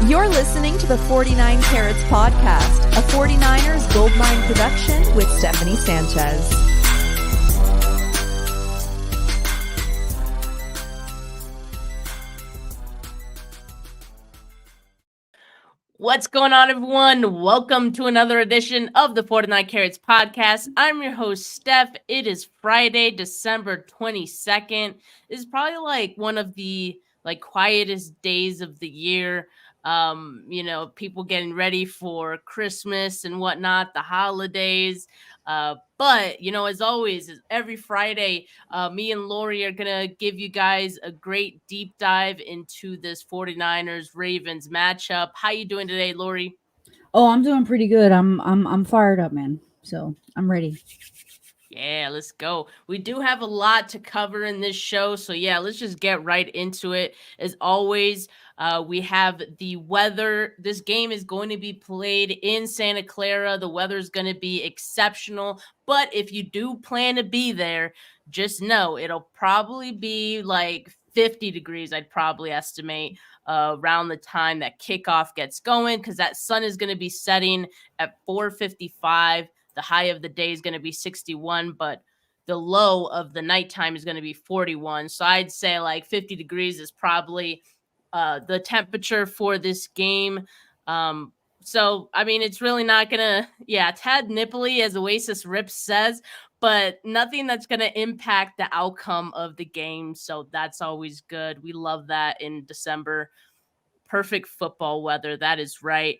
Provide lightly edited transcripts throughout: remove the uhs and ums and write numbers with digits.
You're listening to the 49 Carats podcast, a 49ers Goldmine production with Stephanie Sanchez. What's going on, everyone? Welcome to another edition of the 49 Carats podcast. I'm your host, Steph. It is Friday, December 22nd. This is probably one of the quietest days of the year. People getting ready for Christmas and whatnot, the holidays. But as always, every Friday, me and Laurie are going to give you guys a great deep dive into this 49ers-Ravens matchup. How you doing today, Laurie? Oh, I'm doing pretty good. I'm fired up, man. So I'm ready. Yeah, let's go. We do have a lot to cover in this show. So yeah, let's just get right into it. As always, we have the weather. This game is going to be played in Santa Clara. The weather is going to be exceptional. But if you do plan to be there, just know it'll probably be 50 degrees, I'd probably estimate, around the time that kickoff gets going, because that sun is going to be setting at 4:55. The high of the day is going to be 61, but the low of the nighttime is going to be 41. So I'd say 50 degrees is probably the temperature for this game. So, I mean, it's really not going to, tad nipply, as Oasis Rip says, but nothing that's going to impact the outcome of the game. So that's always good. We love that in December. Perfect football weather. That is right.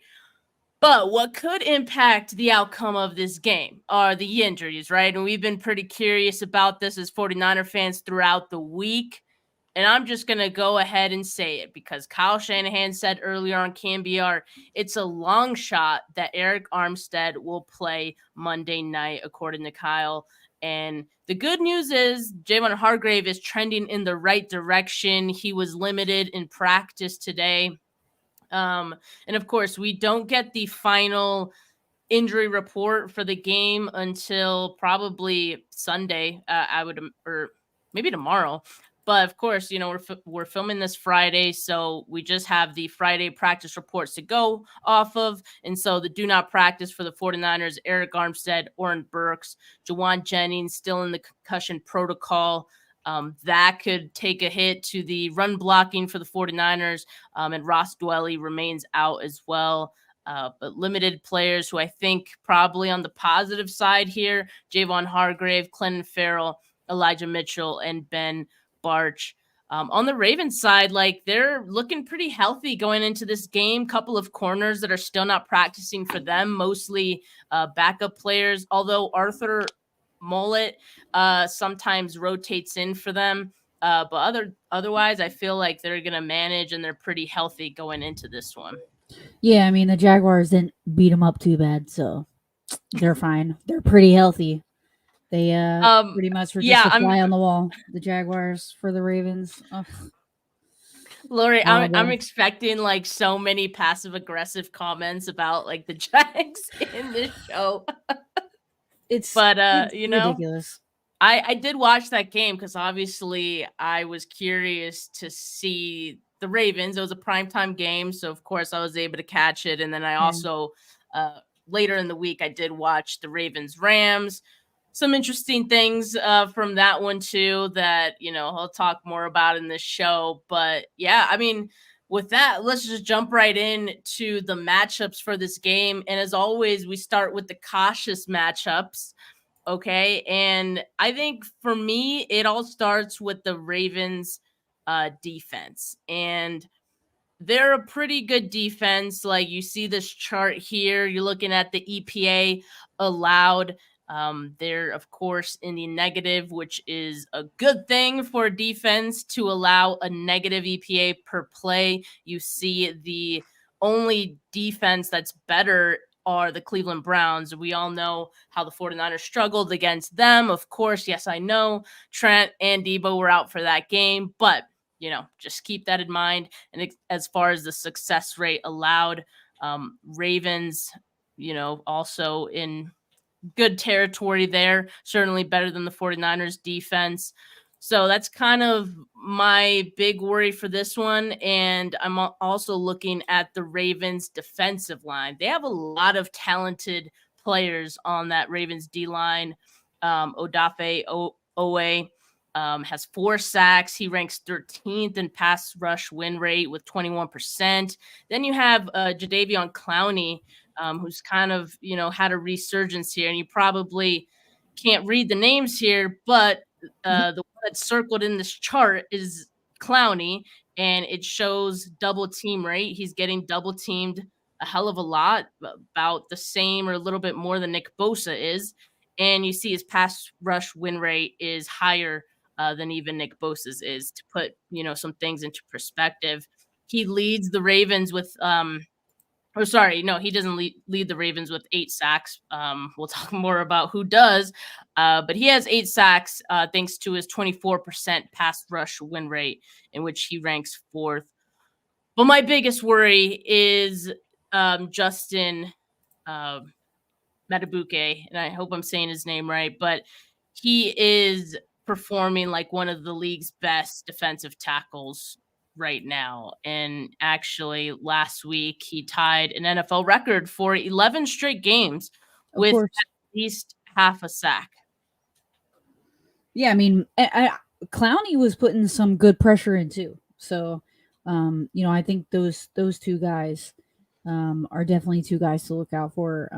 But what could impact the outcome of this game are the injuries, right? And we've been pretty curious about this as 49er fans throughout the week. And I'm just going to go ahead and say it because Kyle Shanahan said earlier on CanBR, it's a long shot that Arik Armstead will play Monday night, according to Kyle. And the good news is Javon Hargrave is trending in the right direction. He was limited in practice today. And of course, we don't get the final injury report for the game until probably Sunday, or maybe tomorrow. But of course, we're filming this Friday, so we just have the Friday practice reports to go off of. And so the do not practice for the 49ers, Arik Armstead, Oren Burks, Juwan Jennings still in the concussion protocol. That could take a hit to the run blocking for the 49ers, and Ross Dwelley remains out as well. But limited players who I think probably on the positive side here, Javon Hargrave, Clinton Farrell, Elijah Mitchell, and Ben Barch. On the Ravens side, they're looking pretty healthy going into this game. Couple of corners that are still not practicing for them, mostly backup players, although Arthur Mullet sometimes rotates in for them. But otherwise, I feel like they're going to manage and they're pretty healthy going into this one. Yeah, I mean, the Jaguars didn't beat them up too bad, so they're fine. They're pretty healthy. They pretty much were just a fly on the wall, the Jaguars, for the Ravens. Ugh. Laurie, I'm expecting so many passive-aggressive comments about the Jags in this show. It's ridiculous. I did watch that game because obviously I was curious to see the Ravens. It was a primetime game, so of course I was able to catch it. And then I also later in the week I did watch the Ravens-Rams. Some interesting things from that one too that I'll talk more about in this show. But yeah, I mean, with that, let's just jump right in to the matchups for this game. And as always, we start with the cautious matchups. Okay. And I think for me, it all starts with the Ravens defense. And they're a pretty good defense. You see this chart here, you're looking at the EPA allowed. They're, of course, in the negative, which is a good thing for a defense to allow a negative EPA per play. You see the only defense that's better are the Cleveland Browns. We all know how the 49ers struggled against them. Of course, yes, I know Trent and Debo were out for that game, but, just keep that in mind. And as far as the success rate allowed, Ravens, also in good territory there, certainly better than the 49ers defense. So that's kind of my big worry for this one. And I'm also looking at the Ravens defensive line. They have a lot of talented players on that Ravens D line. Odafe Owe has 4 sacks. He ranks 13th in pass rush win rate with 21%. Then you have Jadeveon Clowney, who's kind of, had a resurgence here. And you probably can't read the names here, but the one that's circled in this chart is Clowney, and it shows double team rate. He's getting double teamed a hell of a lot, about the same or a little bit more than Nick Bosa is. And you see his pass rush win rate is higher than even Nick Bosa's is, to put, some things into perspective. He leads the Ravens with he doesn't lead the Ravens with 8 sacks. We'll talk more about who does, but he has 8 sacks thanks to his 24% pass rush win rate, in which he ranks 4th. But my biggest worry is Justin Matabuke, and I hope I'm saying his name right, but he is performing like one of the league's best defensive tackles right now. And actually last week he tied an NFL record for 11 straight games with at least half a sack. Yeah, I mean, Clowney was putting some good pressure in too. So, I think those 2 guys are definitely 2 guys to look out for.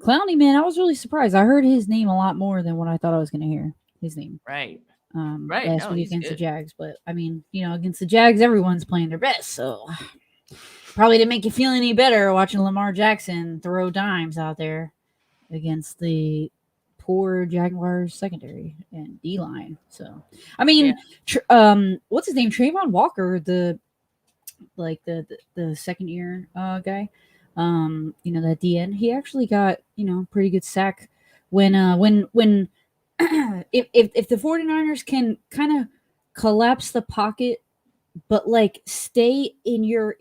Clowney, man, I was really surprised. I heard his name a lot more than what I thought I was going to hear his name. Right. Last week against the Jags. But, I mean, against the Jags, everyone's playing their best. So, probably didn't make you feel any better watching Lamar Jackson throw dimes out there against the poor Jaguars secondary and D-line. So, I mean, what's his name? Trayvon Walker, the second year guy, that DN, he actually got, pretty good sack when if the 49ers can kind of collapse the pocket, but like stay in your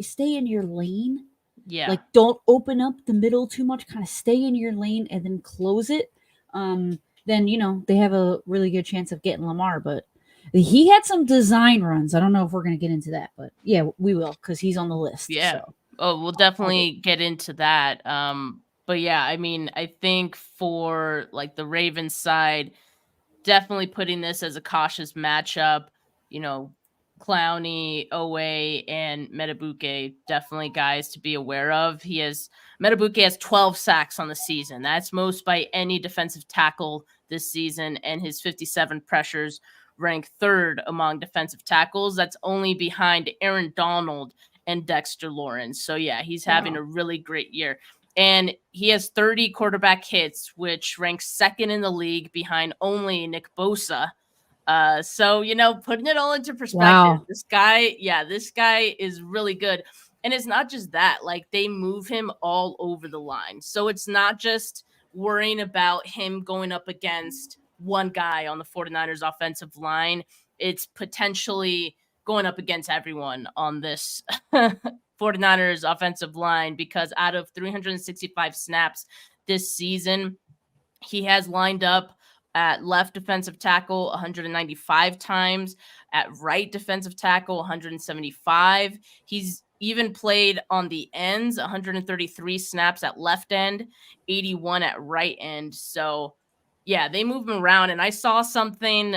lane. Yeah. Like don't open up the middle too much, kind of stay in your lane and then close it. Then, they have a really good chance of getting Lamar, but he had some design runs. I don't know if we're going to get into that, but yeah, we will, because he's on the list. Yeah. So. Oh, we'll definitely get into that. But yeah, I mean, I think for like the Ravens side, definitely putting this as a cautious matchup. Clowney, Owe, and Matabuke, definitely guys to be aware of. Matabuke has 12 sacks on the season. That's most by any defensive tackle this season, and his 57 pressures rank 3rd among defensive tackles. That's only behind Aaron Donald and Dexter Lawrence. So yeah, he's having a really great year. And he has 30 quarterback hits, which ranks 2nd in the league behind only Nick Bosa. So, putting it all into perspective, wow. this guy is really good. And it's not just that, like they move him all over the line. So it's not just worrying about him going up against one guy on the 49ers offensive line. It's potentially going up against everyone on this 49ers offensive line, because out of 365 snaps this season, he has lined up at left defensive tackle 195 times, at right defensive tackle 175. He's even played on the ends, 133 snaps at left end, 81 at right end. So yeah, they move him around. And I saw something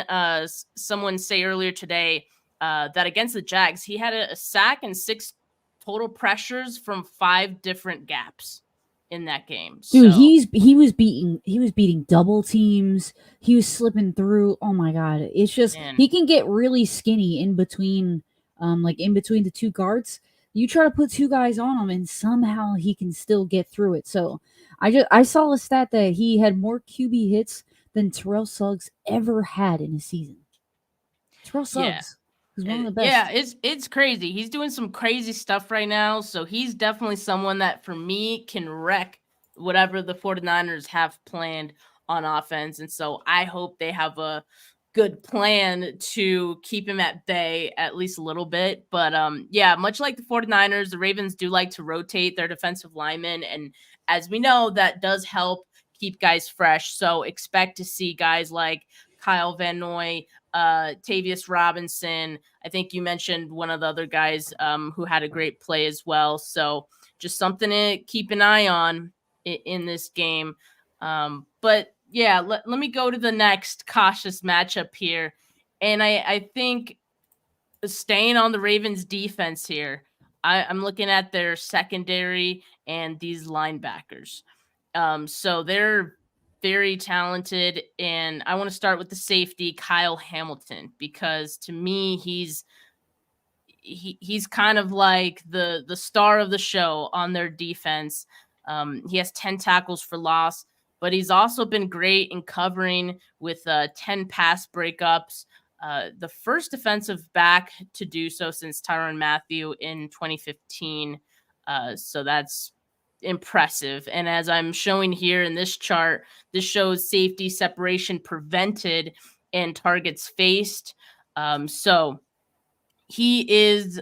someone say earlier today that against the Jags, he had a sack and 6 total pressures from 5 different gaps in that game. Dude, he was beating double teams. He was slipping through. Oh my god. It's just he can get really skinny in between the 2 guards. You try to put 2 guys on him and somehow he can still get through it. So I saw a stat that he had more QB hits than Terrell Suggs ever had in a season. Terrell Suggs. He's one of the best. Yeah, it's crazy. He's doing some crazy stuff right now. So he's definitely someone that, for me, can wreck whatever the 49ers have planned on offense. And so I hope they have a good plan to keep him at bay at least a little bit. But yeah, much like the 49ers, the Ravens do like to rotate their defensive linemen. And as we know, that does help keep guys fresh. So expect to see guys like Kyle Van Noy, Tavius Robinson. I think you mentioned one of the other guys who had a great play as well. So just something to keep an eye on in this game. But yeah, let me go to the next cautious matchup here. And I think staying on the Ravens defense here, I'm looking at their secondary and these linebackers. So they're very talented, and I want to start with the safety, Kyle Hamilton, because to me, he's kind of like the star of the show on their defense. He has 10 tackles for loss, but he's also been great in covering with 10 pass breakups. The first defensive back to do so since Tyrann Mathieu in 2015. So that's impressive. And as I'm showing here in this chart, this shows safety separation prevented and targets faced. So he is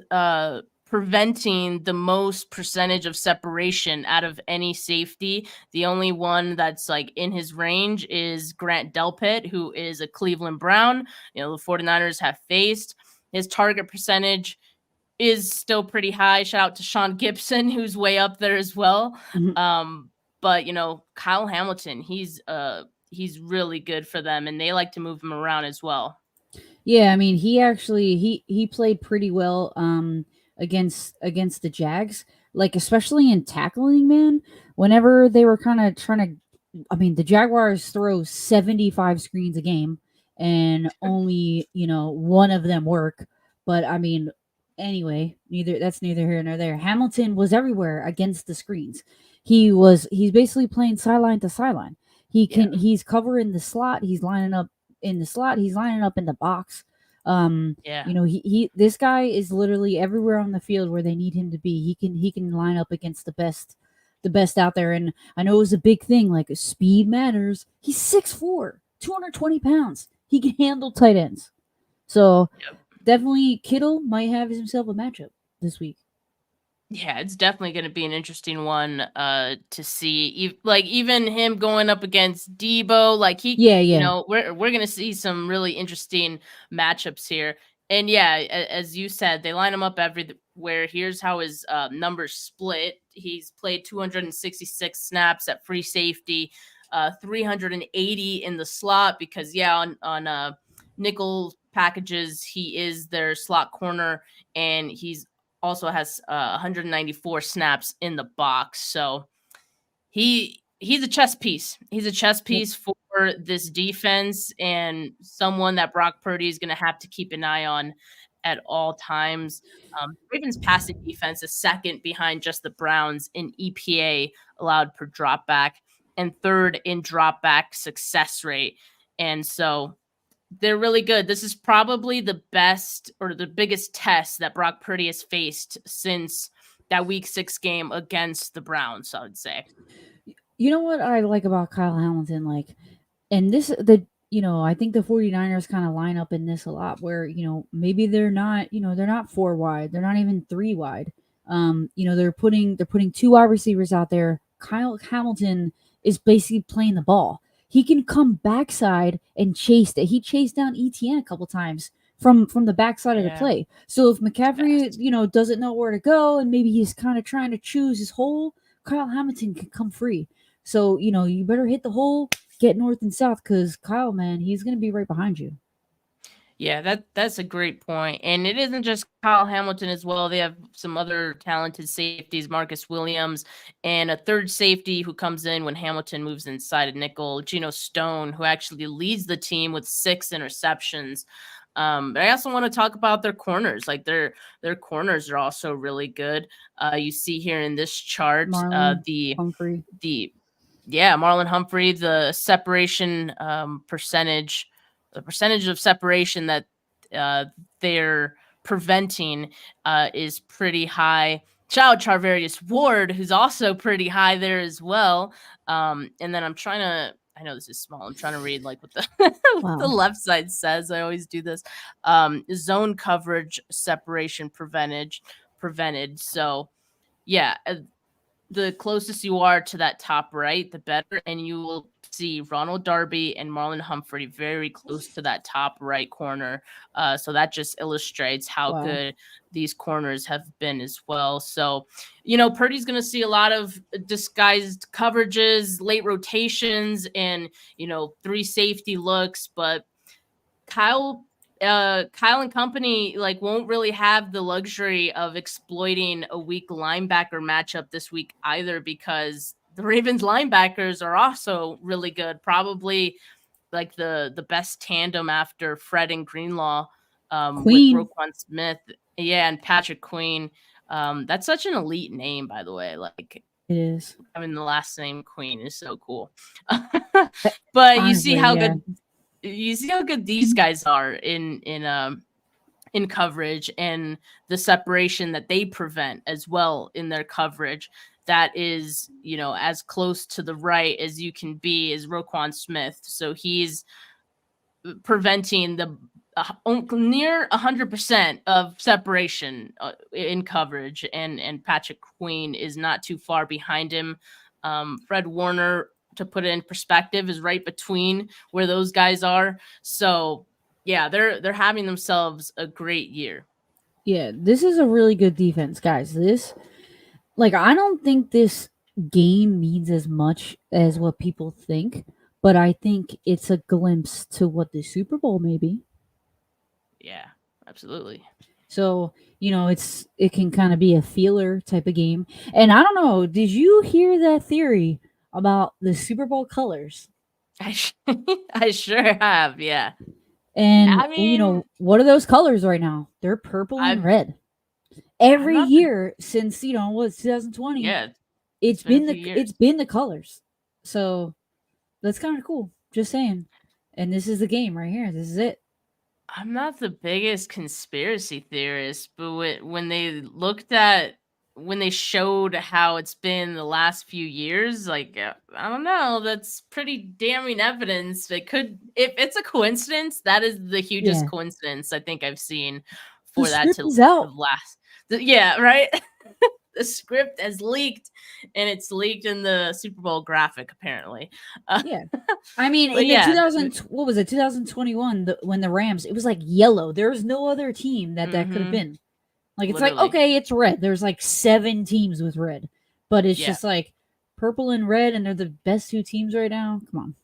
preventing the most percentage of separation out of any safety. The only one that's like in his range is Grant Delpit, who is a Cleveland Brown. The 49ers have faced. His target percentage is still pretty high. Shout out to Sean Gibson, who's way up there as well. Mm-hmm. But Kyle Hamilton, he's really good for them, and they like to move him around as well. Yeah, I mean, he played pretty well against the Jags, like especially in tackling, man. Whenever they were kind of trying to, I mean, the Jaguars throw 75 screens a game, and only one of them work. But I mean, anyway, neither here nor there. Hamilton was everywhere against the screens. He's basically playing sideline to sideline. He's covering the slot. He's lining up in the slot. He's lining up in the box. This guy is literally everywhere on the field where they need him to be. He can line up against the best out there. And I know it was a big thing, like speed matters. He's 6'4", 220 pounds. He can handle tight ends. So definitely Kittle might have himself a matchup this week. Yeah, it's definitely going to be an interesting one to see. Like even him going up against Debo, like we're going to see some really interesting matchups here. And yeah, as you said, they line him up everywhere. Here's how his numbers split. He's played 266 snaps at free safety, 380 in the slot because on nickel packages he is their slot corner, and he's also has 194 snaps in the box. So he's a chess piece. He's a chess piece for this defense, and someone that Brock Purdy is going to have to keep an eye on at all times. Ravens passing defense is second behind just the Browns in EPA allowed per dropback, and third in dropback success rate. And so they're really good. This is probably the best or the biggest test that Brock Purdy has faced since that Week 6 game against the Browns, I would say. You know what I like about Kyle Hamilton? I think the 49ers kind of line up in this a lot where, maybe they're not 4 wide. They're not even 3 wide. They're putting 2 wide receivers out there. Kyle Hamilton is basically playing the ball. He can come backside and chase it. He chased down ETN a couple times from the backside of the play. So if McCaffrey, doesn't know where to go and maybe he's kind of trying to choose his hole, Kyle Hamilton can come free. So, you better hit the hole, get north and south, because Kyle, man, he's going to be right behind you. Yeah, that's a great point. And it isn't just Kyle Hamilton as well. They have some other talented safeties, Marcus Williams, and a third safety who comes in when Hamilton moves inside a nickel, Geno Stone, who actually leads the team with 6 interceptions. But I also want to talk about their corners. Like their corners are also really good. You see here in this chart, Marlon Humphrey. Marlon Humphrey, the separation percentage. The percentage of separation that they're preventing is pretty high. Shout out Charvarius Ward, who's also pretty high there as well. And then I know this is small. I'm trying to read like what the left side says. I always do this. Zone coverage separation prevented. So yeah, the closest you are to that top right, the better, and you will see Ronald Darby and Marlon Humphrey very close to that top right corner. So that just illustrates how good these corners have been as well. So, Purdy's going to see a lot of disguised coverages, late rotations, and, 3 safety looks. But Kyle and company won't really have the luxury of exploiting a weak linebacker matchup this week either, because the Ravens linebackers are also really good. Probably the best tandem after Fred and Greenlaw, with Roquan Smith. Yeah. And Patrick Queen. That's such an elite name, by the way. It is. I mean, the last name Queen is so cool. But honestly, you see how good these guys are in coverage, and the separation that they prevent as well in their coverage. That is, as close to the right as you can be is Roquan Smith. So he's preventing the near 100% of separation in coverage, and Patrick Queen is not too far behind him. Fred Warner, to put it in perspective, is right between where those guys are. So yeah, they're having themselves a great year. Yeah, this is a really good defense, guys. I don't think this game means as much as what people think, but I think it's a glimpse to what the Super Bowl may be. Yeah, absolutely. So, it can kind of be a feeler type of game. And I don't know, did you hear that theory about the Super Bowl colors? I sure have, yeah. And, I mean, what are those colors right now? They're purple and red. Every year since, 2020. Yeah. It's been the colors. So that's kind of cool. Just saying. And this is the game right here. This is it. I'm not the biggest conspiracy theorist, but when they showed how it's been the last few years, I don't know, that's pretty damning evidence. If it's a coincidence, that is the hugest coincidence I think I've seen for that to last. Yeah, right. The script has leaked, and it's leaked in the Super Bowl graphic, apparently. Yeah. I mean, in what was it, 2021, when the Rams, it was yellow. There was no other team that could have been. It's literally. Okay, it's red. There's 7 teams with red. But it's just purple and red, and they're the best 2 teams right now. Come on.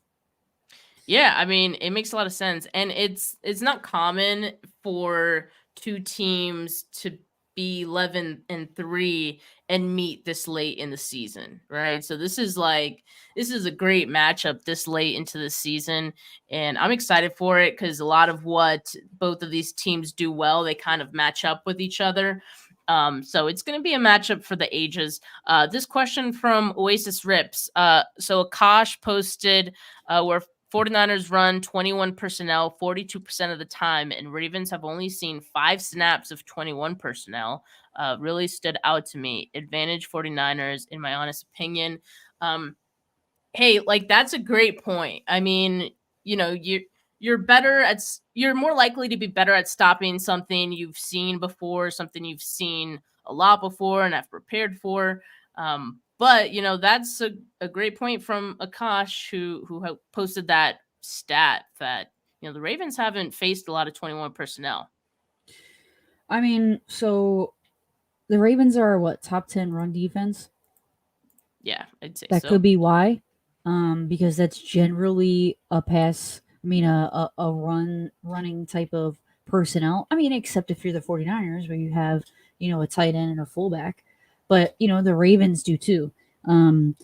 Yeah, I mean, it makes a lot of sense. And it's not common for 2 teams to be 11-3 and meet this late in the season, right? So this is a great matchup this late into the season, and I'm excited for it because a lot of what both of these teams do well, they kind of match up with each other. So it's going to be a matchup for the ages. This question from Oasis Rips. So Akash posted where 49ers run 21 personnel 42% of the time, and Ravens have only seen 5 snaps of 21 personnel. Really stood out to me. Advantage 49ers, in my honest opinion. Hey, that's a great point. I mean, you're more likely to be better at stopping something you've seen before, something you've seen a lot before and have prepared for. But, that's a great point from Akash, who posted that stat that, the Ravens haven't faced a lot of 21 personnel. I mean, so the Ravens are top 10 run defense? Yeah, I'd say that could be why. Because that's generally a pass, a running type of personnel. I mean, except if you're the 49ers, where you have, a tight end and a fullback. But, the Ravens do too. And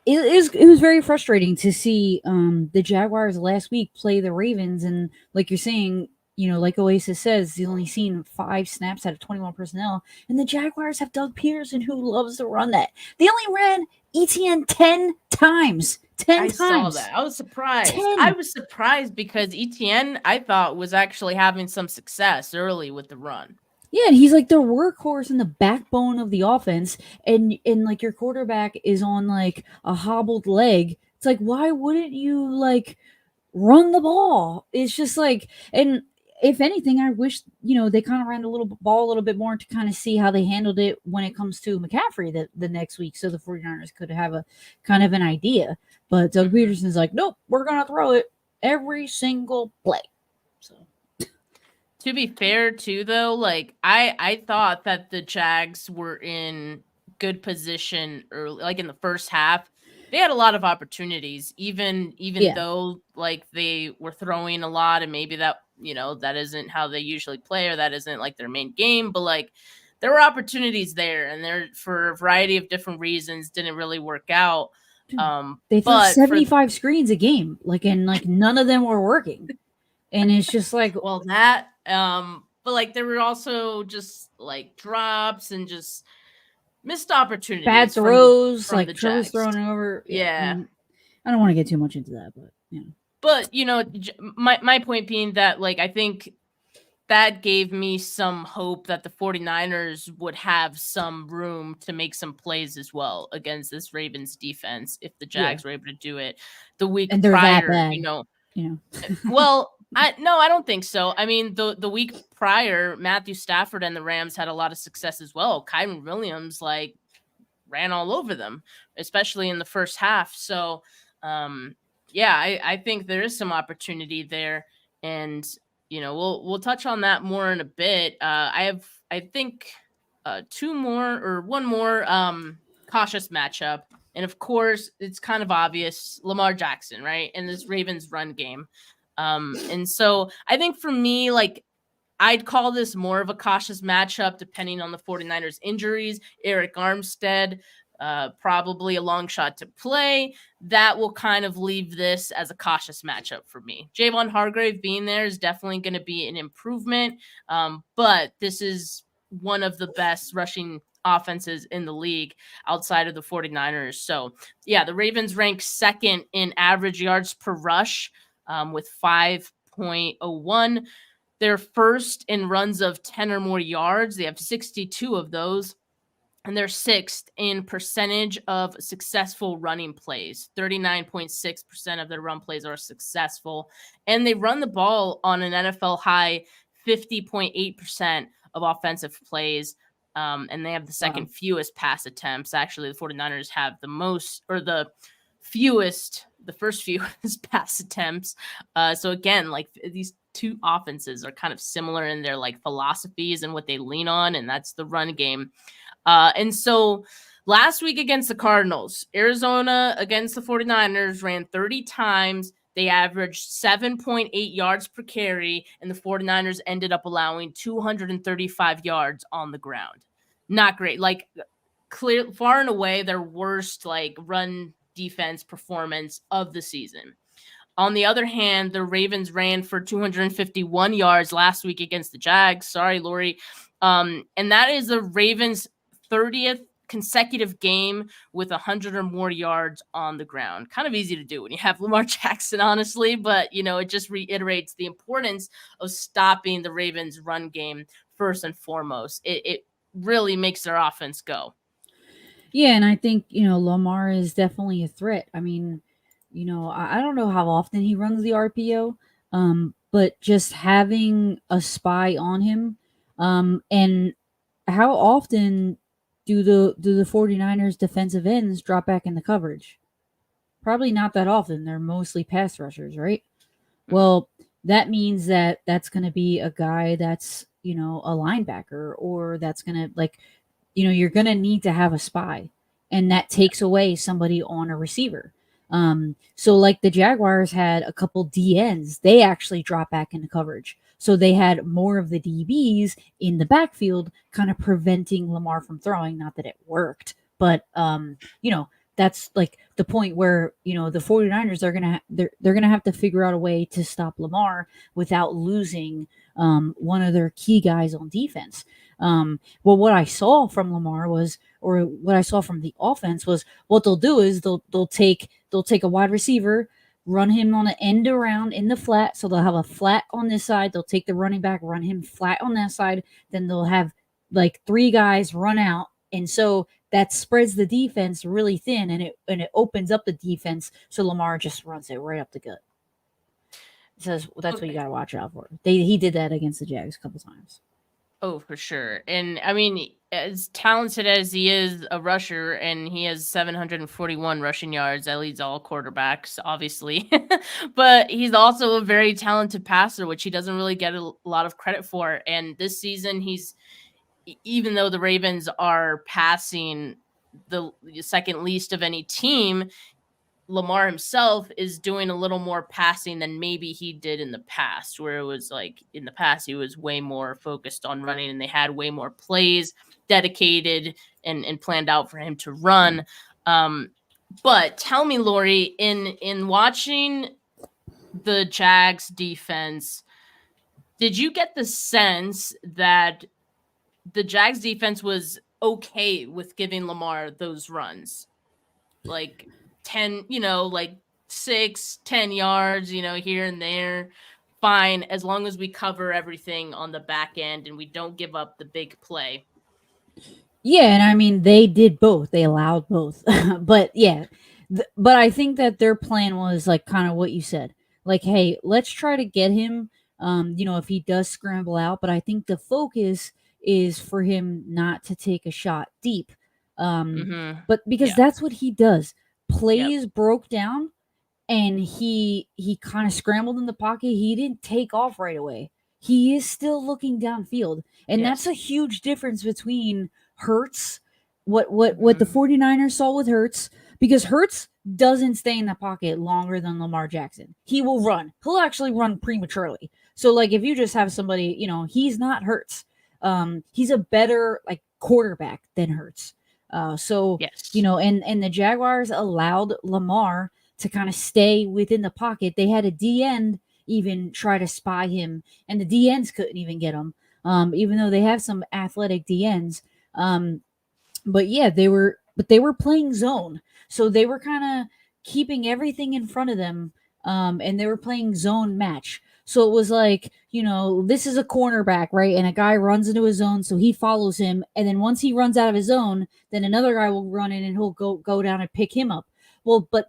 it was very frustrating to see the Jaguars last week play the Ravens. And like you're saying, like Oasis says, he's only seen 5 snaps out of 21 personnel. And the Jaguars have Doug Peterson, who loves to run that. They only ran ETN 10 times. 10 times. I saw that. I was surprised. 10. I was surprised because ETN, I thought, was actually having some success early with the run. Yeah, and he's the workhorse and the backbone of the offense, and your quarterback is on a hobbled leg. It's why wouldn't you run the ball? It's just and if anything, I wish, they kind of ran the ball a little bit more to kind of see how they handled it when it comes to McCaffrey the next week. So the 49ers could have a kind of an idea. But Doug Peterson's like, nope, we're going to throw it every single play. So to be fair too, though, like I thought that the Jags were in good position early, like in the first half. They had a lot of opportunities, even though like they were throwing a lot, and maybe that that isn't how they usually play, or that isn't like their main game. But like there were opportunities there, and they're for a variety of different reasons didn't really work out. They threw 75 screens a game, and none of them were working, and it's just like that. But like there were also just like drops and just missed opportunities, bad throws, from like the Trevor's Jags. throwing over. Yeah. I don't want to get too much into that, but But my point being that like I think that gave me some hope that the 49ers would have some room to make some plays as well against this Ravens defense if the Jags were able to do it the week and they're prior. That bad, Well, I don't think so. I mean, the week prior, Matthew Stafford and the Rams had a lot of success as well. Kyron Williams like ran all over them, especially in the first half. So, I think there is some opportunity there, and we'll touch on that more in a bit. I think one more cautious matchup, and of course it's kind of obvious, Lamar Jackson, right, and this Ravens run game. And so I think for me, like I'd call this more of a cautious matchup depending on the 49ers injuries. Eric Armstead, probably a long shot to play. That will kind of leave this as a cautious matchup for me. Javon Hargrave being there is definitely going to be an improvement. But this is one of the best rushing offenses in the league outside of the 49ers. So yeah, the Ravens rank second in average yards per rush, with 5.01. They're first in runs of 10 or more yards. They have 62 of those. And they're sixth in percentage of successful running plays. 39.6% of their run plays are successful. And they run the ball on an NFL high 50.8% of offensive plays. And they have the second fewest pass attempts. Actually, the 49ers have the most, or the first fewest pass attempts. So again, like these two offenses are kind of similar in their like philosophies and what they lean on, and that's the run game. And so last week against the Cardinals, Arizona against the 49ers ran 30 times. They averaged 7.8 yards per carry, and the 49ers ended up allowing 235 yards on the ground. Not great. Like far and away their worst like run defense performance of the season. On the other hand, the Ravens ran for 251 yards last week against the Jags. Sorry, Laurie. And that is the Ravens' 30th consecutive game with 100 or more yards on the ground. Kind of easy to do when you have Lamar Jackson, honestly, but it just reiterates the importance of stopping the Ravens run game first and foremost. It really makes their offense go. Yeah, and I think, Lamar is definitely a threat. I mean, I don't know how often he runs the RPO, but just having a spy on him, and how often do the 49ers defensive ends drop back in the coverage? Probably not that often. They're mostly pass rushers, right? Well, that means that that's going to be a guy that's, a linebacker, or that's going to you're going to need to have a spy, and that takes away somebody on a receiver. So like the Jaguars had a couple DNs, they actually dropped back into coverage. So they had more of the DBs in the backfield, kind of preventing Lamar from throwing. Not that it worked, but that's like the point where the 49ers are they're gonna have to figure out a way to stop Lamar without losing one of their key guys on defense. Well, what I saw from Lamar was, or what I saw from the offense was, what they'll do is they'll take a wide receiver, run him on an end around in the flat. So they'll have a flat on this side. They'll take the running back, run him flat on that side. Then they'll have like three guys run out. And so that spreads the defense really thin, and it opens up the defense. So Lamar just runs it right up the gut. So that's what you got to watch out for. He did that against the Jags a couple times. Oh, for sure. And I mean, as talented as he is a rusher, and he has 741 rushing yards, that leads all quarterbacks, obviously. But he's also a very talented passer, which he doesn't really get a lot of credit for. And this season, even though the Ravens are passing the second least of any team, Lamar himself is doing a little more passing than maybe he did in the past, where it was like in the past, he was way more focused on running and they had way more plays dedicated and planned out for him to run. But tell me, Laurie, in watching the Jags defense, did you get the sense that the Jags defense was okay with giving Lamar those runs? Like 10, like 6-10 yards, here and there, fine, as long as we cover everything on the back end and we don't give up the big play. Yeah, and I mean, they did both. They allowed both. But yeah, but I think that their plan was like kind of what you said. Like, hey, let's try to get him, if he does scramble out. But I think the focus is for him not to take a shot deep. But because that's what he does. Plays broke down and he kind of scrambled in the pocket. He didn't take off right away. He is still looking downfield. And that's a huge difference between Hurts, what the 49ers saw with Hurts, because Hurts doesn't stay in the pocket longer than Lamar Jackson. He will run. He'll actually run prematurely. So like if you just have somebody, he's not Hurts. He's a better like quarterback than Hurts. And the Jaguars allowed Lamar to kind of stay within the pocket. They had a D-end even try to spy him, and the D-ends couldn't even get him, even though they have some athletic D-ends. But they were playing zone. So they were kind of keeping everything in front of them, and they were playing zone match. So it was like, this is a cornerback, right? And a guy runs into his zone, so he follows him. And then once he runs out of his zone, then another guy will run in and he'll go down and pick him up. Well, but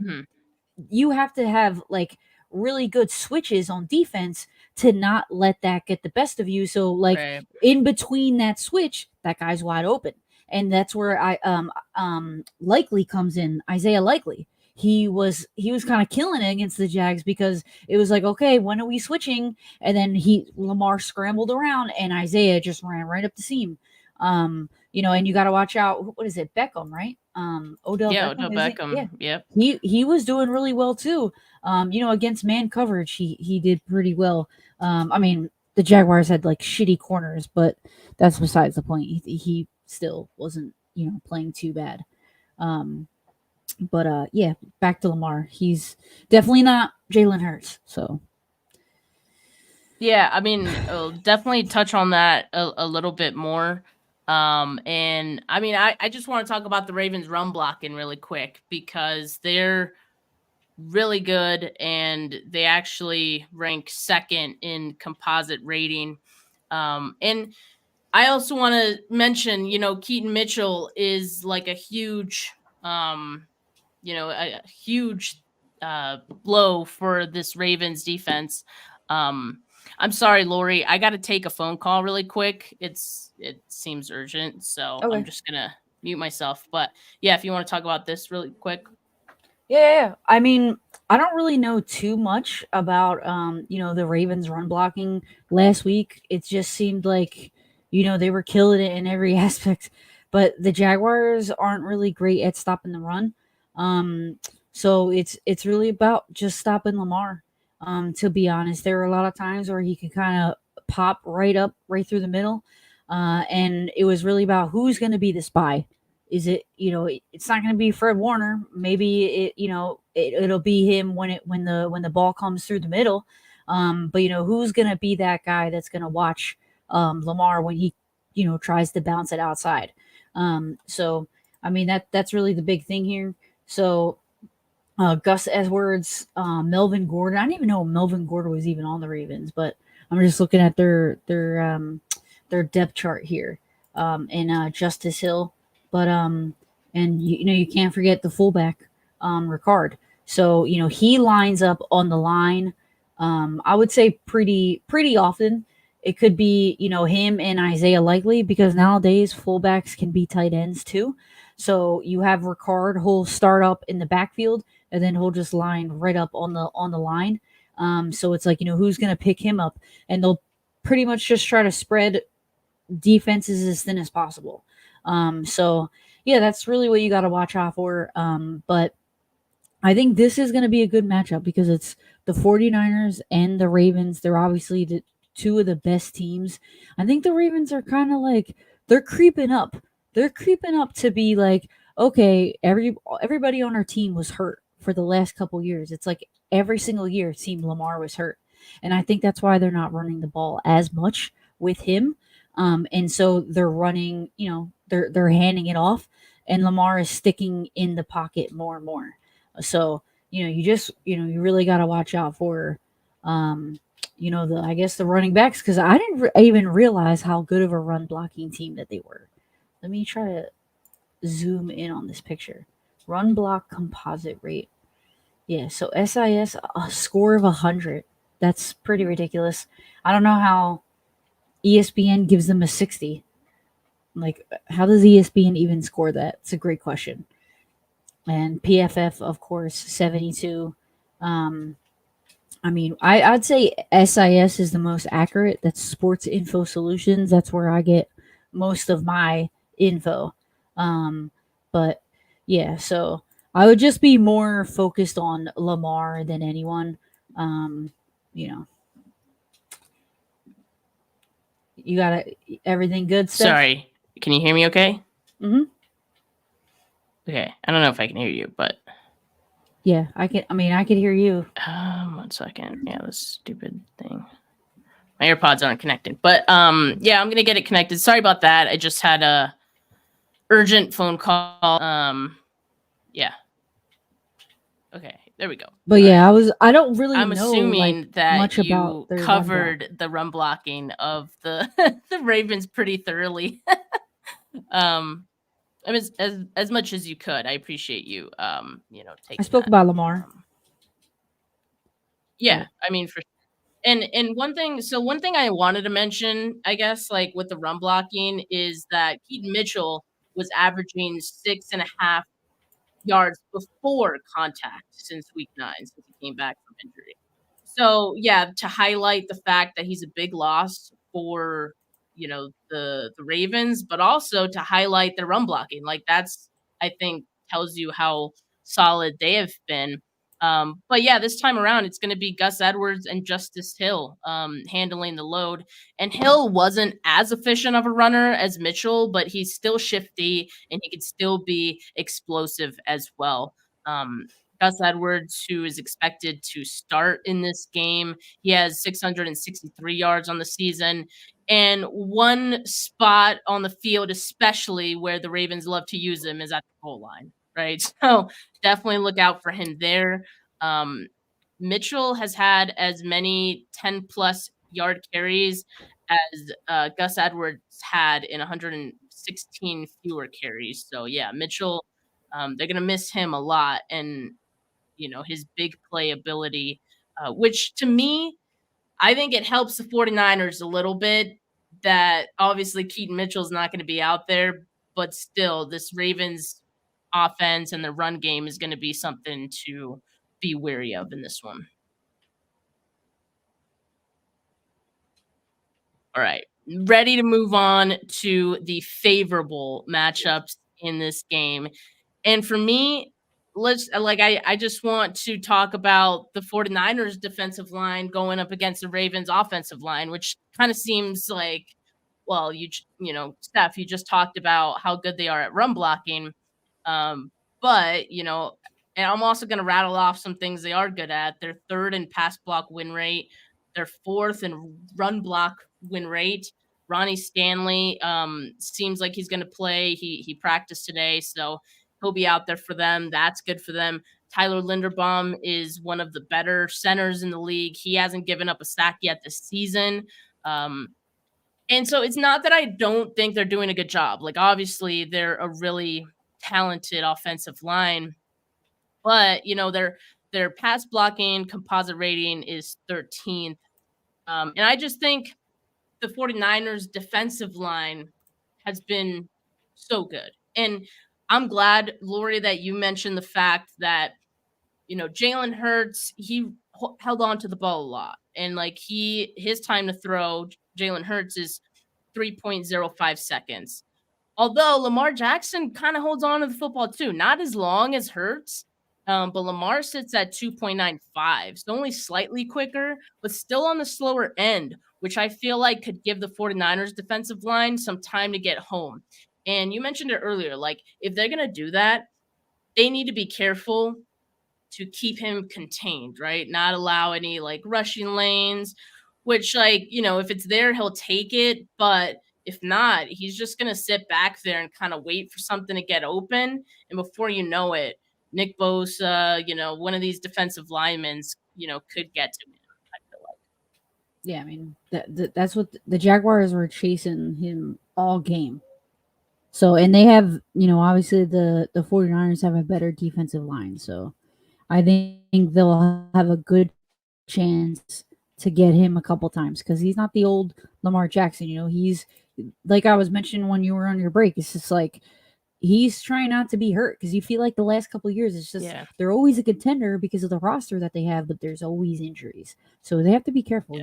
you have to have like really good switches on defense to not let that get the best of you. So like in between that switch, that guy's wide open. And that's where Likely comes in, Isaiah Likely. He was kind of killing it against the Jags because it was like, okay, when are we switching? And then Lamar scrambled around and Isaiah just ran right up the seam. And you got to watch out. What is it? Beckham, right? Odell Beckham. Yeah. Yep. He was doing really well too. Against man coverage, he did pretty well. I mean, the Jaguars had like shitty corners, but that's besides the point. He still wasn't, playing too bad. But back to Lamar. He's definitely not Jalen Hurts. So yeah, I mean, I'll definitely touch on that a little bit more. And I mean, I just want to talk about the Ravens run blocking really quick because they're really good and they actually rank second in composite rating. And I also want to mention, Keaton Mitchell is like a huge, a huge blow for this Ravens defense. I'm sorry, Laurie. I got to take a phone call really quick. It seems urgent, so okay. I'm just gonna mute myself. But yeah, if you want to talk about this really quick. Yeah. I mean, I don't really know too much about the Ravens run blocking last week. It just seemed like they were killing it in every aspect, but the Jaguars aren't really great at stopping the run. So it's really about just stopping Lamar. To be honest, there were a lot of times where he could kind of pop right through the middle. And it was really about who's going to be the spy. Is it, it's not going to be Fred Warner. Maybe it'll be him when the ball comes through the middle. But who's going to be that guy that's going to watch Lamar when he, tries to bounce it outside. So, I mean, that's really the big thing here. So, Gus Edwards, Melvin Gordon. I didn't even know Melvin Gordon was even on the Ravens, but I'm just looking at their depth chart here. And Justice Hill, but and you can't forget the fullback, Ricard. So he lines up on the line I would say pretty often. It could be, him and Isaiah Likely, because nowadays fullbacks can be tight ends too. So you have Ricard, who'll start up in the backfield and then he'll just line right up on the line. So it's like, who's gonna pick him up? And they'll pretty much just try to spread defenses as thin as possible. So yeah, that's really what you got to watch out for. But I think this is going to be a good matchup because it's the 49ers and the Ravens. They're obviously the two of the best teams. I think the Ravens are kind of like they're creeping up. They're creeping up to be like, okay, everybody on our team was hurt for the last couple years. It's like every single year it seemed Lamar was hurt. And I think that's why they're not running the ball as much with him. And so they're running, they're handing it off and Lamar is sticking in the pocket more and more. So, you really got to watch out for, I guess the running backs, because I didn't even realize how good of a run blocking team that they were. Let me try to zoom in on this picture. Run block composite rate. Yeah, so SIS, a score of 100. That's pretty ridiculous. I don't know how ESPN gives them a 60. Like, how does ESPN even score that? It's a great question. And PFF, of course, 72. I'd say SIS is the most accurate. That's Sports Info Solutions. That's where I get most of my info. But yeah, so I would just be more focused on Lamar than anyone. You got everything good, Steph? Sorry, can you hear me okay? Mm-hmm. Okay, I don't know if I can hear you, but yeah, I can hear you. 1 second. Yeah, this stupid thing. My AirPods aren't connected, but yeah, I'm gonna get it connected. Sorry about that. I just had a urgent phone call. Yeah. Okay, there we go. But yeah, I don't really I'm know assuming that much you about their covered the run blocking of the the Ravens pretty thoroughly. I mean, as much as you could. I appreciate you taking I spoke about Lamar. Yeah, I mean and one thing I wanted to mention, I guess, like with the run blocking is that Keaton Mitchell was averaging 6.5 yards before contact since week 9, since he came back from injury. So yeah, to highlight the fact that he's a big loss for the Ravens, but also to highlight their run blocking. Like that's I think tells you how solid they have been. But yeah, this time around it's going to be Gus Edwards and Justice Hill handling the load. And Hill wasn't as efficient of a runner as Mitchell, but he's still shifty and he could still be explosive as well. Gus Edwards, who is expected to start in this game, he has 663 yards on the season. And one spot on the field, especially where the Ravens love to use him, is at the goal line, right? So definitely look out for him there. Mitchell has had as many 10-plus yard carries as Gus Edwards had in 116 fewer carries. So, yeah, Mitchell, they're going to miss him a lot. And, his big play ability, which to me, I think it helps the 49ers a little bit that obviously Keaton Mitchell's not going to be out there, but still this Ravens offense and the run game is going to be something to be wary of in this one. All right. Ready to move on to the favorable matchups in this game. And for me, I just want to talk about the 49ers defensive line going up against the Ravens offensive line, which kind of seems like, well, Steph, you just talked about how good they are at run blocking. But, and I'm also going to rattle off some things they are good at. They're third in pass block win rate. They're fourth in run block win rate. Ronnie Stanley seems like he's going to play. He practiced today, so he'll be out there for them. That's good for them. Tyler Linderbaum is one of the better centers in the league. He hasn't given up a sack yet this season. And so it's not that I don't think they're doing a good job. Like, obviously, they're a really talented offensive line, but, they're their pass blocking composite rating is 13th. And I just think the 49ers defensive line has been so good. And I'm glad, Laurie, that you mentioned the fact that, Jalen Hurts, he held on to the ball a lot. And like his time to throw, Jalen Hurts, is 3.05 seconds. Although Lamar Jackson kind of holds on to the football too, not as long as Hurts, but Lamar sits at 2.95, so only slightly quicker, but still on the slower end, which I feel like could give the 49ers defensive line some time to get home. And you mentioned it earlier, like if they're going to do that, they need to be careful to keep him contained, right? Not allow any like rushing lanes, which if it's there, he'll take it. But if not, he's just going to sit back there and kind of wait for something to get open. And before you know it, Nick Bosa, one of these defensive linemen, could get to him, I feel like. Yeah, I mean, that's what the Jaguars were chasing him all game. So, and they have, obviously the 49ers have a better defensive line. So I think they'll have a good chance to get him a couple times because he's not the old Lamar Jackson. He's like I was mentioning when you were on your break. It's just like he's trying not to be hurt because you feel like the last couple of years it's just they're always a contender because of the roster that they have, but there's always injuries. So they have to be careful,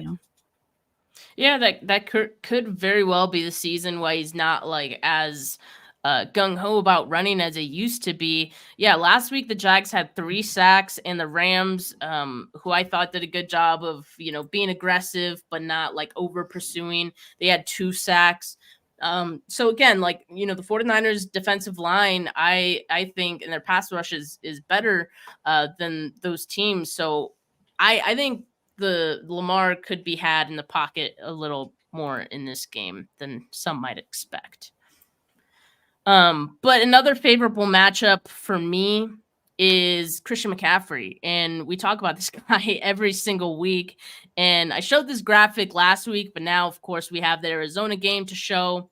Yeah, that could very well be the season why he's not like as gung-ho about running as it used to be. Yeah, last week the Jags had 3 sacks, and the Rams, who I thought did a good job of, being aggressive but not like over pursuing, they had 2 sacks. So again, like, the 49ers defensive line, I think, and their pass rush is better than those teams. So I think the Lamar could be had in the pocket a little more in this game than some might expect. But another favorable matchup for me is Christian McCaffrey. And we talk about this guy every single week. And I showed this graphic last week, but now, of course, we have the Arizona game to show.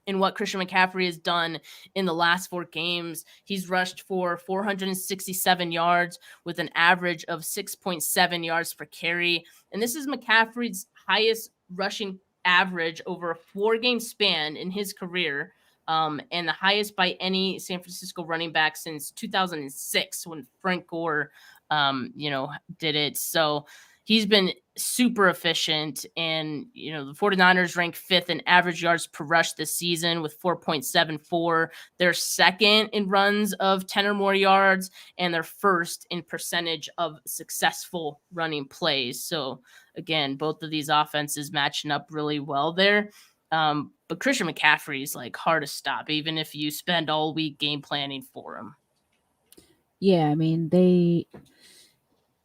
And what Christian McCaffrey has done in the last 4 games. He's rushed for 467 yards with an average of 6.7 yards per carry. And this is McCaffrey's highest rushing average over a 4-game span in his career. And the highest by any San Francisco running back since 2006 when Frank Gore, did it. So he's been super efficient, and the 49ers rank 5th in average yards per rush this season with 4.74. They're 2nd in runs of 10 or more yards, and they're 1st in percentage of successful running plays. So again, both of these offenses matching up really well there. But Christian McCaffrey is like hard to stop, even if you spend all week game planning for him. Yeah, I mean, the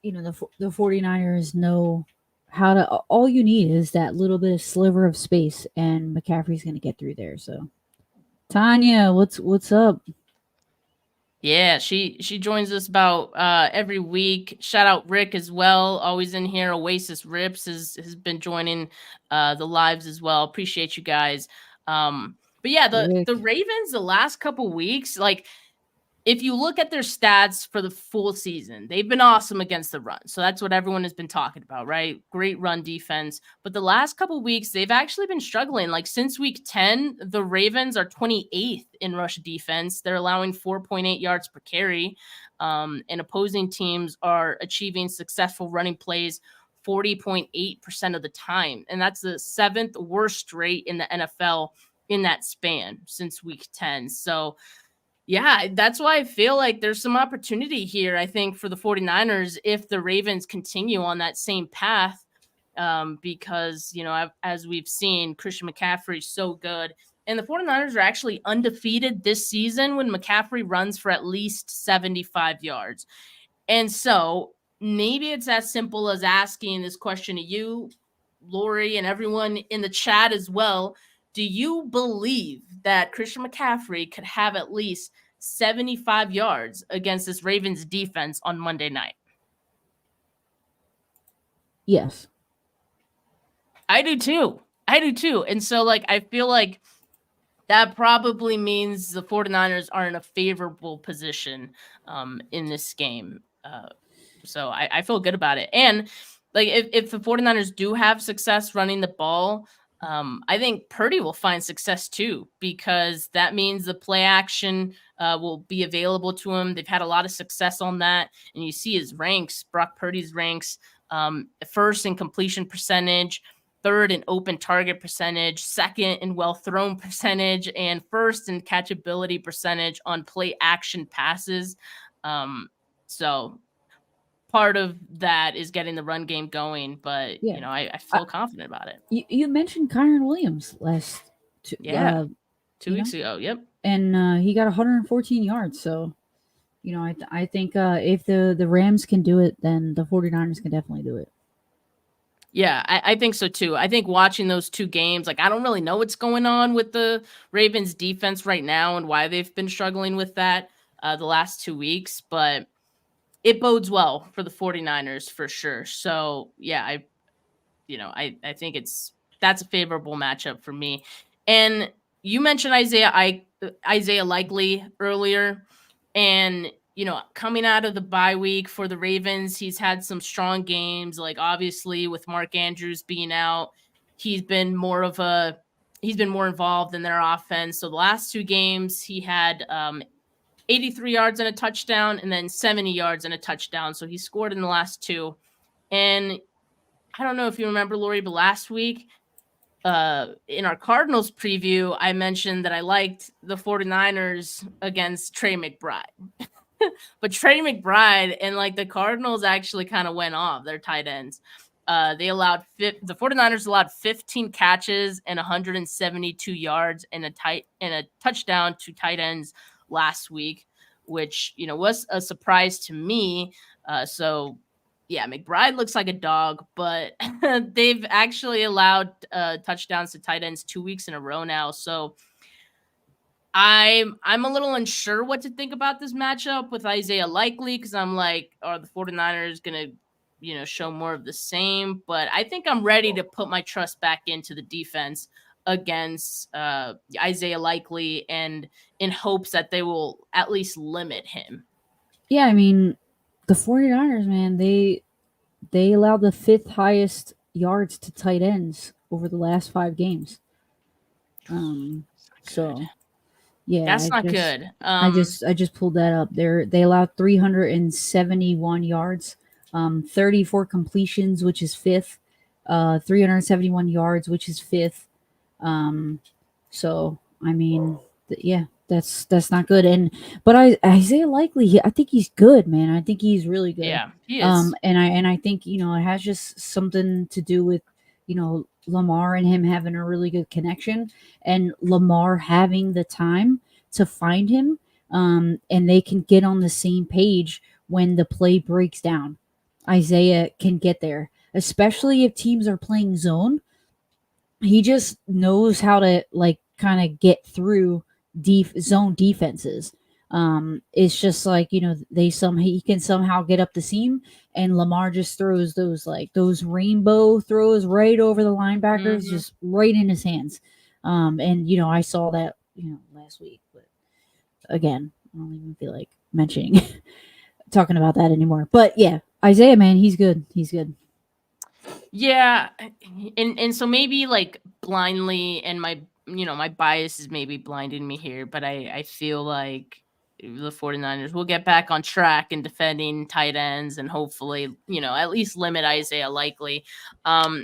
49ers know how to, all you need is that little bit of sliver of space, and McCaffrey's going to get through there. So, Tanya, what's up? Yeah, she joins us about every week. Shout out Rick as well, always in here. Oasis Rips has been joining the lives as well. Appreciate you guys. But yeah, the Ravens the last couple weeks, like, if you look at their stats for the full season, they've been awesome against the run. So that's what everyone has been talking about, right? Great run defense. But the last couple weeks, they've actually been struggling. Like since week 10, the Ravens are 28th in rush defense. They're allowing 4.8 yards per carry. And opposing teams are achieving successful running plays 40.8% of the time. And that's the 7th worst rate in the NFL in that span since week 10. So yeah, that's why I feel like there's some opportunity here, I think, for the 49ers if the Ravens continue on that same path, because, as we've seen, Christian McCaffrey is so good. And the 49ers are actually undefeated this season when McCaffrey runs for at least 75 yards. And so maybe it's as simple as asking this question to you, Laurie, and everyone in the chat as well. Do you believe that Christian McCaffrey could have at least 75 yards against this Ravens defense on Monday night? Yes. I do too. And so, I feel like that probably means the 49ers are in a favorable position in this game. So I feel good about it. And like if the 49ers do have success running the ball, I think Purdy will find success too, because that means the play action will be available to him. They've had a lot of success on that. And you see his ranks, Brock Purdy's ranks, first in completion percentage, third in open target percentage, second in well thrown percentage, and first in catchability percentage on play action passes. So part of that is getting the run game going, but I feel confident about it. You mentioned Kyron Williams last 2 weeks ago. Yep. And he got 114 yards. So, I think if the Rams can do it, then the 49ers can definitely do it. Yeah, I think so too. I think watching those two games, like I don't really know what's going on with the Ravens defense right now and why they've been struggling with that the last 2 weeks, but it bodes well for the 49ers for sure. So yeah, I think that's a favorable matchup for me. And you mentioned Isaiah Likely earlier, and coming out of the bye week for the Ravens, he's had some strong games. Like obviously with Mark Andrews being out, he's been more involved in their offense. So the last 2 games he had 83 yards and a touchdown, and then 70 yards and a touchdown. So he scored in the last 2. And I don't know if you remember, Laurie, but last week in our Cardinals preview, I mentioned that I liked the 49ers against Trey McBride. But Trey McBride and like the Cardinals actually kind of went off their tight ends. The 49ers allowed 15 catches and 172 yards and a touchdown to tight ends last week, which was a surprise to me. So yeah, McBride looks like a dog, but they've actually allowed touchdowns to tight ends 2 weeks in a row now. So I'm a little unsure what to think about this matchup with Isaiah Likely, because I'm like, are the 49ers gonna show more of the same? But I think I'm ready to put my trust back into the defense against Isaiah Likely, and in hopes that they will at least limit him. Yeah, I mean, the 49ers, man, they allowed the 5th highest yards to tight ends over the last 5 games. So yeah, that's not good. I just pulled that up. They allowed 371 yards, 34 completions, which is 5th, 371 yards, which is 5th. So I mean, yeah, that's not good. But Isaiah Likely, I think he's good, man. I think he's really good. Yeah, he is. And I think it has just something to do with Lamar and him having a really good connection, and Lamar having the time to find him, and they can get on the same page when the play breaks down. Isaiah can get there, especially if teams are playing zone. He just knows how to kind of get through zone defenses. It's just like he can somehow get up the seam, and Lamar just throws those rainbow throws right over the linebackers, just right in his hands. And I saw that last week, but again, I don't even feel like mentioning talking about that anymore. But yeah, Isaiah, man, he's good. He's good. Yeah, and so maybe like blindly, and my bias is maybe blinding me here, but I feel like the 49ers will get back on track in defending tight ends, and hopefully at least limit Isaiah Likely.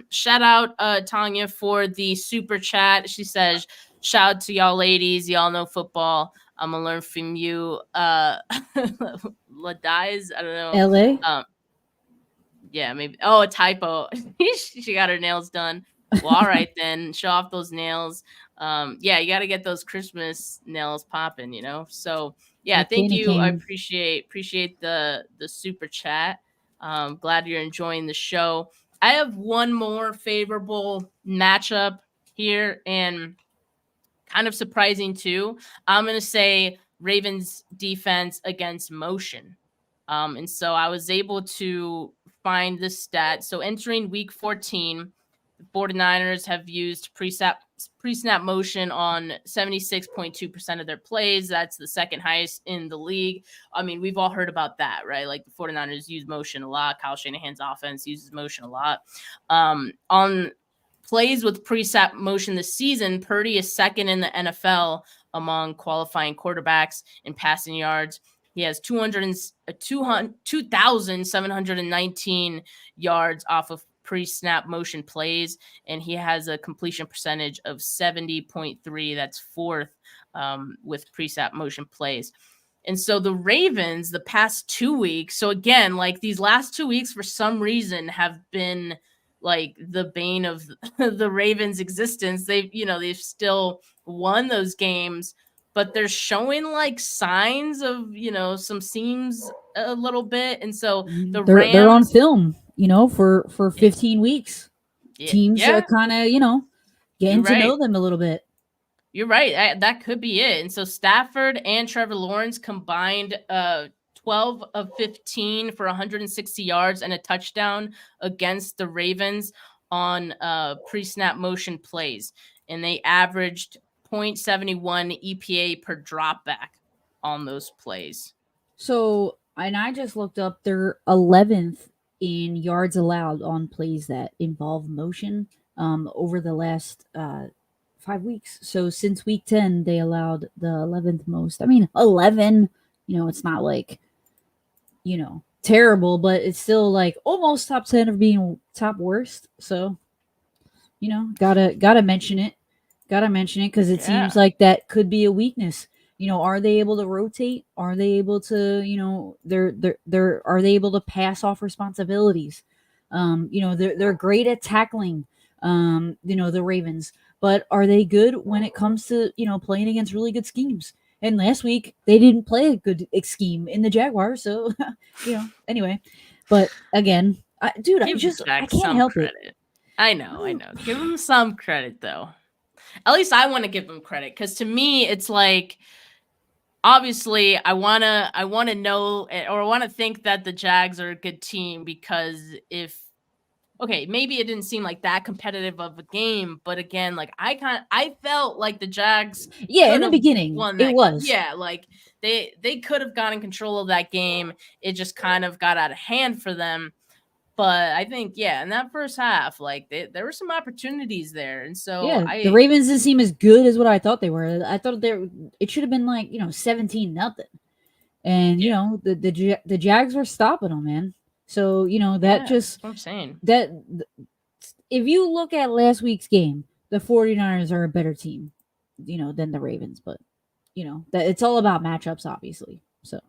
Shout out Tanya for the super chat. She says, shout out to y'all ladies, y'all know football. I'm gonna learn from you. Ladies, I don't know. LA. Yeah, maybe. Oh, a typo. She got her nails done. Well, all right then. Show off those nails. Yeah, you got to get those Christmas nails popping, So yeah, thank you. I appreciate the super chat. Glad you're enjoying the show. I have one more favorable matchup here, and kind of surprising too. I'm gonna say Ravens defense against motion. And so I was able to find this stat. So entering week 14, the 49ers have used pre-snap pre-snap motion on 76.2% of their plays. That's the second highest in the league. I mean, we've all heard about that, right? Like the 49ers use motion a lot. Kyle Shanahan's offense uses motion a lot. On plays with pre-snap motion this season, Purdy is second in the NFL among qualifying quarterbacks in passing yards. He has 2,719 yards off of pre-snap motion plays, and he has a completion percentage of 70.3. That's fourth with pre-snap motion plays. And so the Ravens, the past 2 weeks, so again, like these last 2 weeks for some reason have been like the bane of the Ravens' existence. They've still won those games, but they're showing like signs of, some seams a little bit. And so they're on film, for 15 weeks. Teams are kind of, getting to know them a little bit. You're right. That could be it. And so Stafford and Trevor Lawrence combined 12 of 15 for 160 yards and a touchdown against the Ravens on pre-snap motion plays. And they averaged 0.71 EPA per dropback on those plays. So, and I just looked up, they're 11th in yards allowed on plays that involve motion over the last 5 weeks. So since week 10, they allowed the 11th most. I mean, 11, it's not like, terrible, but it's still like almost top 10 of being top worst. So, gotta mention it. Gotta mention it because it seems like that could be a weakness. Are they able to rotate? Are they able to, are they able to pass off responsibilities? They're great at tackling, the Ravens, but are they good when it comes to, playing against really good schemes? And last week they didn't play a good scheme in the Jaguars. So, anyway, but again, I can't help it. I know. Give them some credit though. At least I want to give them credit because to me, it's like, obviously I want to know, or I want to think that the Jags are a good team because maybe it didn't seem like that competitive of a game, but again, like I felt like the Jags in the beginning it was. Yeah, like they could have gotten control of that game. It just kind of got out of hand for them. But I think, in that first half, like there were some opportunities there. And so the Ravens didn't seem as good as what I thought they were. I thought it should have been like, 17-0. And, the Jags were stopping them, man. So, that's what I'm saying. That if you look at last week's game, the 49ers are a better team, than the Ravens. But, that it's all about matchups, obviously. So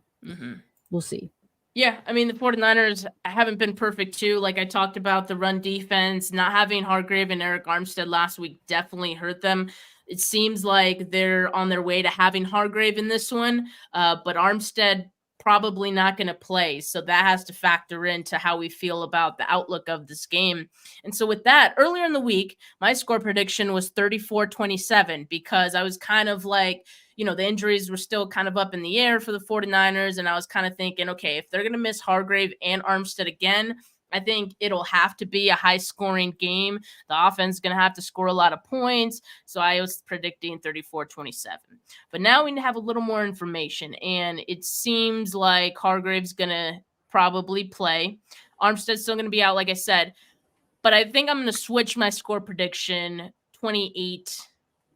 we'll see. Yeah, I mean, the 49ers haven't been perfect, too. Like I talked about, the run defense, not having Hargrave and Eric Armstead last week definitely hurt them. It seems like they're on their way to having Hargrave in this one, but Armstead probably not going to play. So that has to factor into how we feel about the outlook of this game. And so with that, earlier in the week, my score prediction was 34-27 because I was kind of like, the injuries were still kind of up in the air for the 49ers. And I was kind of thinking, okay, if they're going to miss Hargrave and Armstead again, I think it'll have to be a high-scoring game. The offense is going to have to score a lot of points. So I was predicting 34-27. But now we have a little more information, and it seems like Hargrave's going to probably play. Armstead's still going to be out, like I said. But I think I'm going to switch my score prediction 28-19,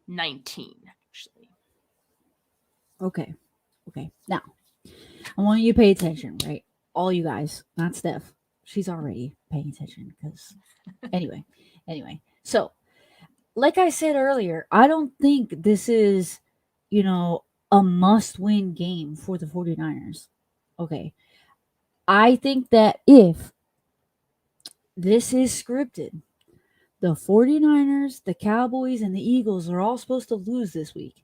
actually. Okay. Now, I want you to pay attention, right? All you guys, not Steph. She's already paying attention because anyway. So, like I said earlier, I don't think this is, a must-win game for the 49ers. Okay. I think that if this is scripted, the 49ers, the Cowboys, and the Eagles are all supposed to lose this week.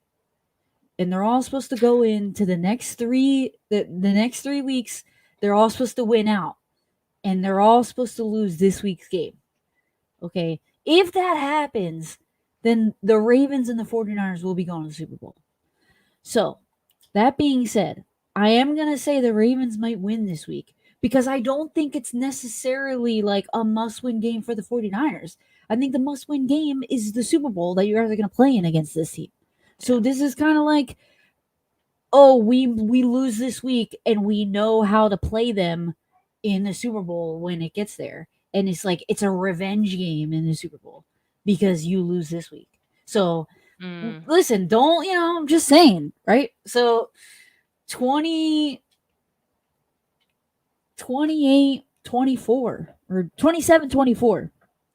And they're all supposed to go into the next three weeks, they're all supposed to win out. And they're all supposed to lose this week's game. Okay? If that happens, then the Ravens and the 49ers will be going to the Super Bowl. So, that being said, I am going to say the Ravens might win this week because I don't think it's necessarily like a must-win game for the 49ers. I think the must-win game is the Super Bowl that you're either going to play in against this team. So this is kind of like, oh, we lose this week and we know how to play them in the Super Bowl when it gets there. And it's like it's a revenge game in the Super Bowl because you lose this week. So listen, don't, I'm just saying, right? So 28-24 or 27-24.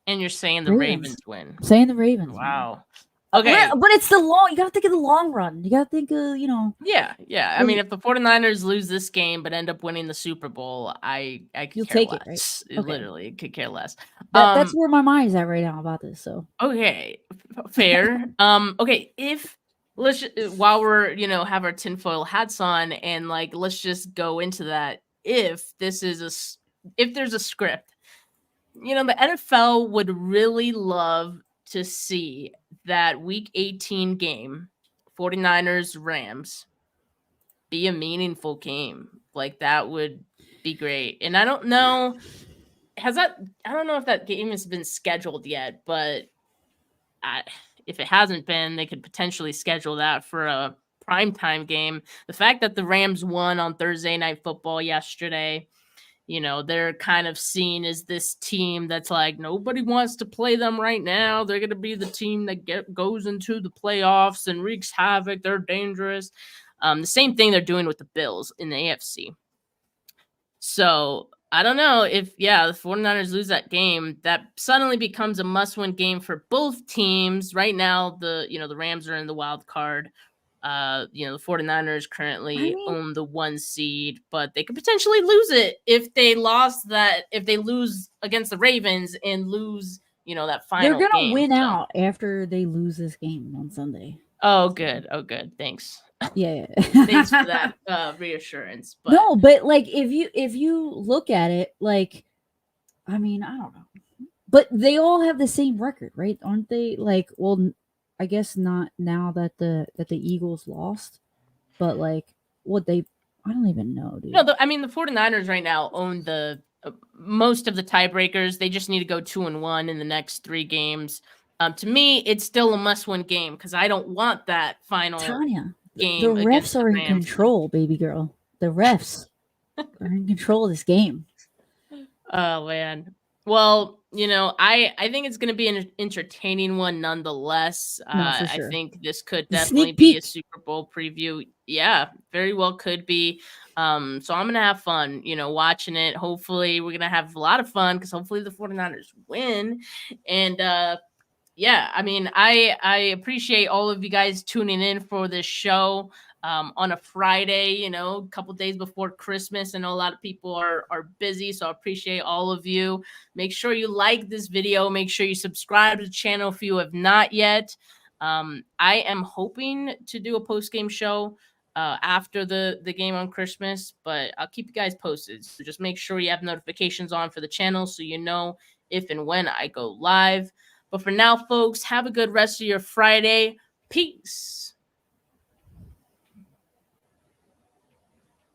And you're saying the Ravens win. Saying the Ravens. Wow. Okay. But it's you got to think of the long run. You got to think of, Yeah. I mean, if the 49ers lose this game but end up winning the Super Bowl, I could care less. It, right? Literally, could care less. That's where my mind's at right now about this. So okay, fair. Okay, while we're have our tinfoil hats on and like let's just go into that. If there's a script, the NFL would really love to see that week 18 game, 49ers-Rams, be a meaningful game. Like that would be great. And I don't know, I don't know if that game has been scheduled yet, but if it hasn't been, they could potentially schedule that for a primetime game. The fact that the Rams won on Thursday Night Football yesterday, they're kind of seen as this team that's like nobody wants to play them right now. They're going to be the team that goes into the playoffs and wreaks havoc. They're dangerous. The same thing they're doing with the Bills in the AFC. So I don't know if, the 49ers lose that game, that suddenly becomes a must-win game for both teams. Right now, the Rams are in the wild card. The 49ers currently own the 1 seed, but they could potentially lose it if they lose against the Ravens and lose, that final game. They're going to win out after they lose this game on Sunday. Oh, good. Thanks. Yeah. Thanks for that reassurance. But no, but like if you look at it, like, I mean, I don't know, but they all have the same record, right? Aren't they? Like, well, I guess not now that the Eagles lost, but like I don't even know, dude. No, the 49ers right now own the most of the tiebreakers. They just need to go 2-1 in the next 3 games. To me, it's still a must-win game because I don't want that final game. The refs are in control, baby girl. The refs are in control of this game. Oh man. Well, I think it's going to be an entertaining one nonetheless. No, for sure. I think this could definitely be a Super Bowl preview. Yeah, very well could be. So I'm going to have fun, watching it. Hopefully we're going to have a lot of fun because hopefully the 49ers win. And I appreciate all of you guys tuning in for this show. On a Friday, a couple days before Christmas. I know a lot of people are busy, so I appreciate all of you. Make sure you like this video. Make sure you subscribe to the channel if you have not yet. I am hoping to do a post-game show after the game on Christmas, but I'll keep you guys posted. So just make sure you have notifications on for the channel so you know if and when I go live. But for now, folks, have a good rest of your Friday. Peace.